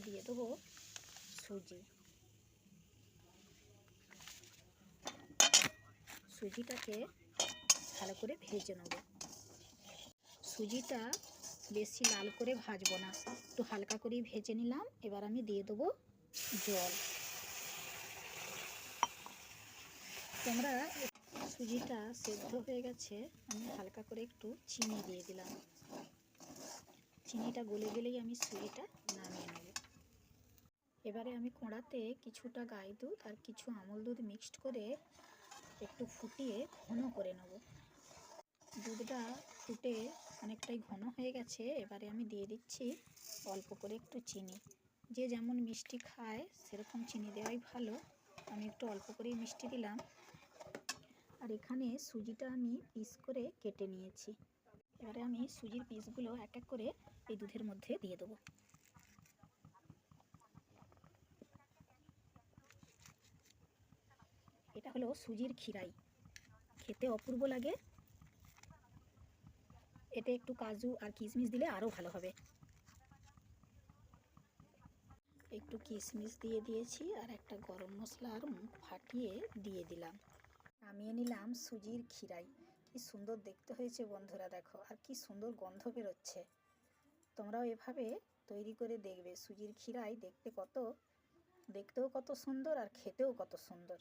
দিয়ে দেবো সুজি। সুজিটাকে ভালো করে ভেজে নেব। সুজিটা বেশি লাল করে ভাজবো না, একটু হালকা করেই ভেজে নিলাম। এবার আমি দিয়ে দেবো জল। তোমরা সুজিটা সেদ্ধ হয়ে গেছে, আমি হালকা করে একটু চিনি দিয়ে দিলাম। চিনিটা গলে গেলেই আমি সুজিটা নামিয়ে নেব। এবারে আমি কড়াতে কিছুটা গাই দুধ আর কিছু আমল দুধ মিক্সড করে একটু ফুটিয়ে ঘন করে নেব। দুধটা ফুটে অনেকটাই ঘন হয়ে গেছে। এবারে আমি দিয়ে দিচ্ছি অল্প করে একটু চিনি। যে যেমন মিষ্টি খায় সেরকম চিনি দেওয়াই ভালো। আমি একটু অল্প করেই মিষ্টি দিলাম। আর এখানে সুজিটা আমি পিস করে কেটে নিয়েছি। এবারে আমি সুজির পিসগুলো এক এক করে এই দুধের মধ্যে দিয়ে দেবো। এটা হলো সুজির খিরাই, খেতে অপূর্ব লাগে। এতে একটু কাজু আর কিশমিশ দিলে আরও ভালো হবে। একটু কিশমিশ দিয়ে দিয়েছি আর একটা গরম মশলার মুখ ফাটিয়ে দিয়ে দিলাম। নামিয়ে নিলাম সুজির খিরাই। কি সুন্দর দেখতে হয়েছে বন্ধুরা, দেখো, আর কি সুন্দর গন্ধ বেরোচ্ছে। তোমরাও এভাবে তৈরি করে দেখবে। সুজির খিরাই দেখতেও কত সুন্দর আর খেতেও কত সুন্দর।